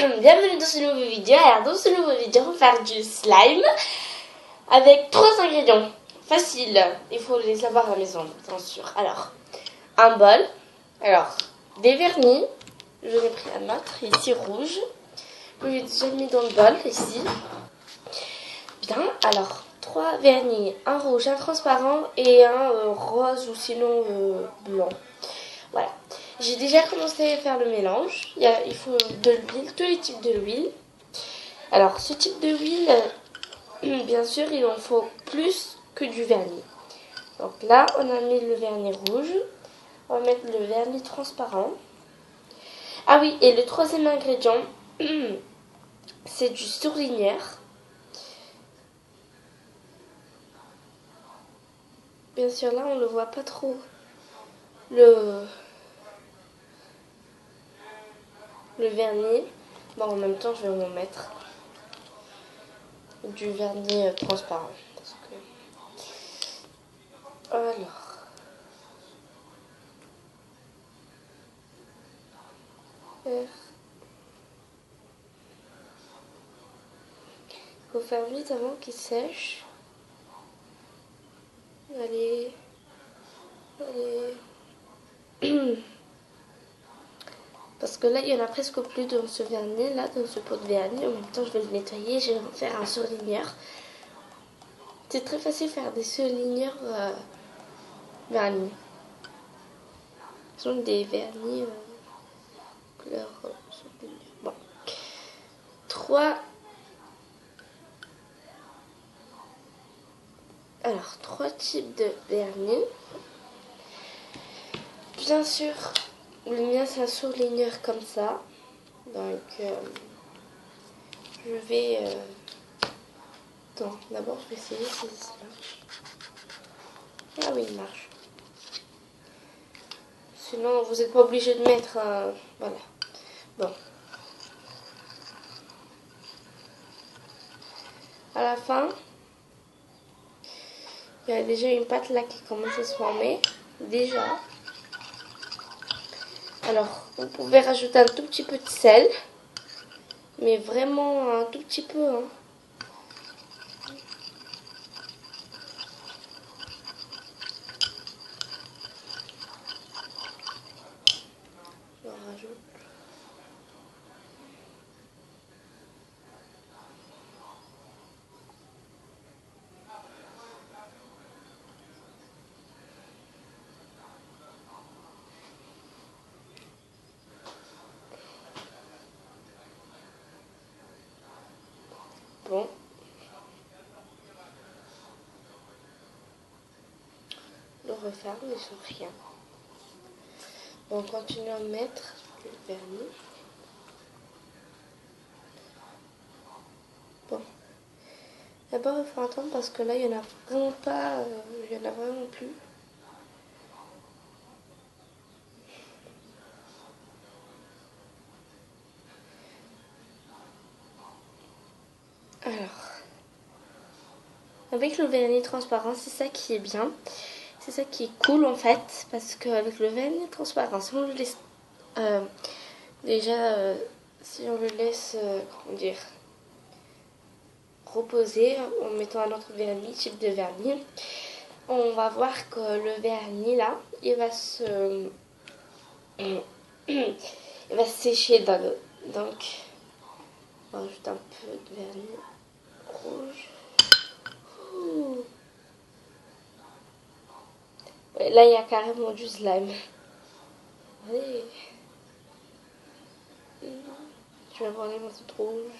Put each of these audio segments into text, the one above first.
Bienvenue dans ce nouveau vidéo. Alors dans ce nouveau vidéo, on va faire du slime avec 3 ingrédients faciles. Il faut les avoir à la maison, bien sûr. Alors, un bol. Alors, des vernis. Je l'ai pris un autre, ici rouge. Que j'ai déjà mis dans le bol, ici. Bien, alors, 3 vernis. Un rouge, un transparent et un rose ou sinon blanc. Voilà. J'ai déjà commencé à faire le mélange. Il faut de l'huile, tous les types de l'huile. Alors, ce type de huile, bien sûr, il en faut plus que du vernis. Donc là, on a mis le vernis rouge. On va mettre le vernis transparent. Ah oui, et le troisième ingrédient, c'est du surligneur. Bien sûr, là, on ne le voit pas trop. Le vernis. Bon, en même temps, je vais en mettre du vernis transparent. Parce que... Alors. Il faut faire vite avant qu'il sèche. Allez. Allez. Parce que là, il y en a presque plus dans ce vernis, là, dans ce pot de vernis. En même temps, je vais le nettoyer. Je vais en faire un surligneur. C'est très facile de faire des surligneurs vernis. Ce sont des vernis couleur surligneur. Bon. 3. Alors, 3 types de vernis. Bien sûr, le mien, c'est un surligneur comme ça. Donc, je vais... Attends, d'abord, je vais essayer si ça marche. Ah oui, il marche. Sinon, vous n'êtes pas obligé de mettre un... Voilà. Bon. À la fin, il y a déjà une pâte là qui commence à se former. Déjà. Alors, vous pouvez rajouter un tout petit peu de sel. Mais vraiment un tout petit peu, hein. Je rajoute. Bon. Le referme, mais sans rien. On continue à mettre le vernis. Bon. D'abord, il faut attendre parce que là, il n'y en a vraiment pas. Il n'y en a vraiment plus. Alors. Avec le vernis transparent, c'est ça qui est bien. C'est ça qui est cool en fait. Parce qu'avec le vernis transparent, si on le laisse. Déjà, si on le laisse. Comment dire, reposer en mettant un autre vernis, type de vernis, on va voir que le vernis là, il va se sécher dans l'eau. Donc, on va rajouter un peu de vernis rouge. Ouais, là, il y a carrément du slime. Allez. Je vais prendre les morceaux de rouge.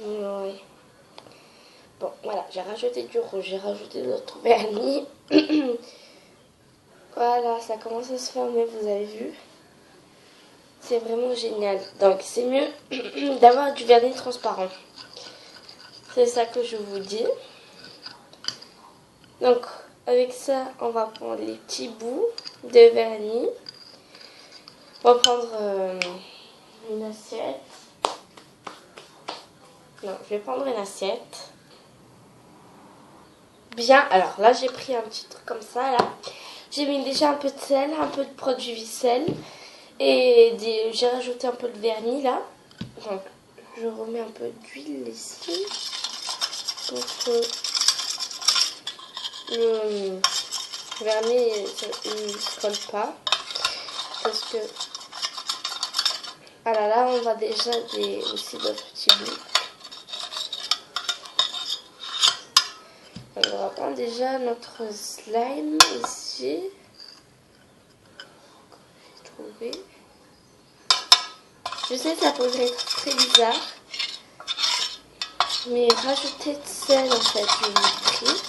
Ouais. Bon, voilà, j'ai rajouté du rouge, j'ai rajouté d'autres vernis. Voilà, ça commence à se former, vous avez vu. C'est vraiment génial. Donc, c'est mieux d'avoir du vernis transparent. C'est ça que je vous dis. Donc, avec ça, on va prendre les petits bouts de vernis. On va prendre une assiette. Non, je vais prendre une assiette. Bien, alors là, j'ai pris un petit truc comme ça, là. J'ai mis déjà un peu de sel, un peu de produit sel. Et j'ai rajouté un peu de vernis là. Donc je remets un peu d'huile ici pour que le vernis ne se colle pas. Parce que voilà, là on voit déjà aussi d'autres petits bouts. On va prendre déjà notre slime ici. J'ai trouvé. Je sais, ça pourrait être très bizarre. Mais rajouter de sel en fait, je l'ai pris.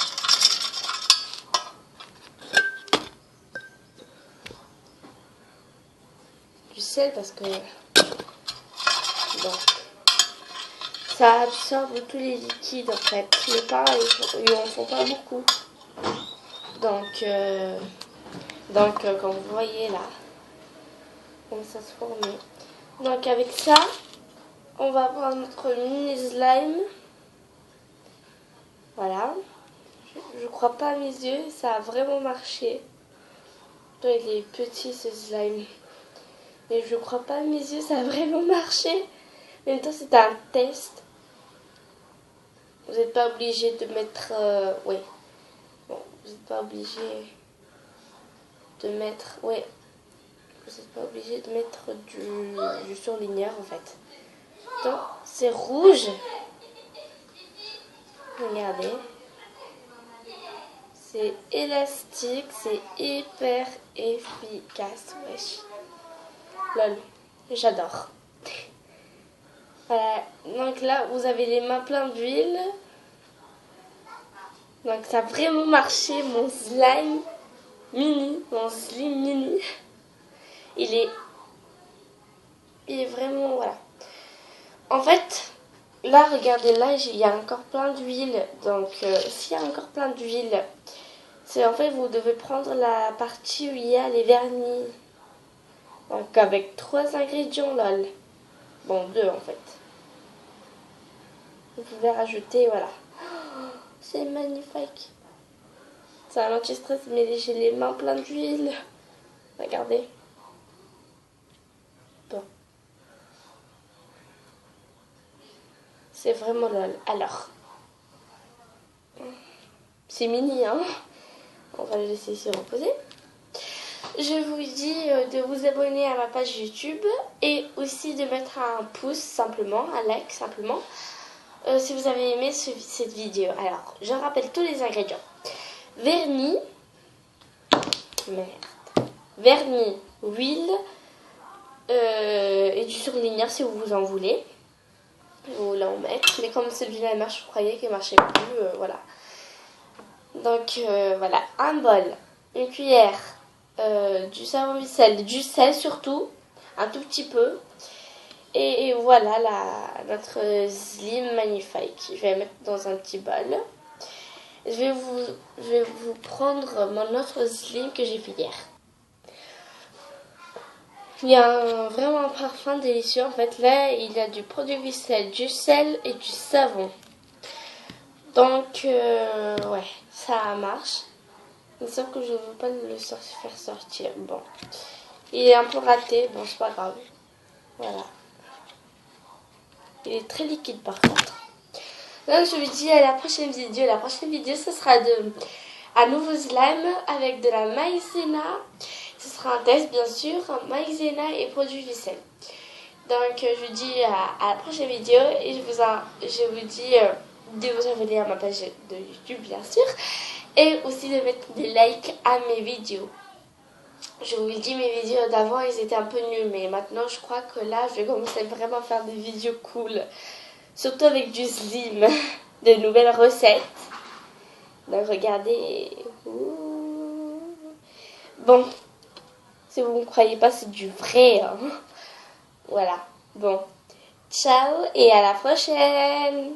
Du sel parce que donc, ça absorbe tous les liquides en fait. Les pains, ils en font pas beaucoup. Donc, comme vous voyez là, comme ça se formait. Donc avec ça, on va prendre notre mini slime. Voilà. Je crois pas à mes yeux, ça a vraiment marché. Il est petit ce slime. Mais je crois pas à mes yeux, ça a vraiment marché. En même temps, c'était un test. Vous n'êtes pas obligé de mettre... ouais. Bon, vous n'êtes pas obligé de mettre... Ouais. Vous n'êtes pas obligé de mettre du surligneur en fait. Donc, c'est rouge. Regardez. C'est élastique, c'est hyper efficace. Wesh. Lol. J'adore. Voilà. Donc là, vous avez les mains pleines d'huile. Donc ça a vraiment marché, mon slime mini. Mon slime mini. Il est vraiment... Voilà. En fait... Là, regardez, là, il y a encore plein d'huile. Donc, s'il y a encore plein d'huile, c'est en fait, vous devez prendre la partie où il y a les vernis. Donc, avec 3 ingrédients, lol. Bon, 2 en fait. Vous pouvez rajouter, voilà. Oh, c'est magnifique. C'est un anti-stress, mais j'ai les mains pleines d'huile. Regardez. Bon. C'est vraiment lol. Alors. C'est mini, hein. On va le laisser se reposer. Je vous dis de vous abonner à ma page YouTube et aussi de mettre un pouce simplement, un like simplement, si vous avez aimé cette vidéo. Alors, je rappelle tous les ingrédients. Vernis, huile et du surligneur si vous en voulez. Vous voulez en mettre, mais comme celui-là marche, je croyais qu'il ne marchait plus, voilà. Donc voilà, un bol, une cuillère, du savon vaisselle, du sel surtout, un tout petit peu. Et voilà notre slime magnifique. Je vais la mettre dans un petit bol. Je vais vous prendre mon autre slime que j'ai fait hier. Il y a vraiment un parfum délicieux. En fait, là, il y a du produit vaisselle, du sel et du savon. Donc, ouais, ça marche. Sauf que je ne veux pas le faire sortir. Bon, il est un peu raté. Bon, c'est pas grave. Voilà. Il est très liquide par contre. Donc, je vous dis à la prochaine vidéo. La prochaine vidéo, ce sera un nouveau slime avec de la maïzena. Ce sera un test, bien sûr. Maïzena et produit vaisselle. Donc, je vous dis à la prochaine vidéo. Et je vous dis de vous abonner à ma page de YouTube, bien sûr. Et aussi de mettre des likes à mes vidéos. Je vous le dis, mes vidéos d'avant, ils étaient un peu nuls. Mais maintenant, je crois que là, je vais commencer vraiment à faire des vidéos cool. Surtout avec du slime. De nouvelles recettes. Donc, regardez. Ouh. Bon. Si vous ne me croyez pas, c'est du vrai. Hein. Voilà. Bon. Ciao et à la prochaine.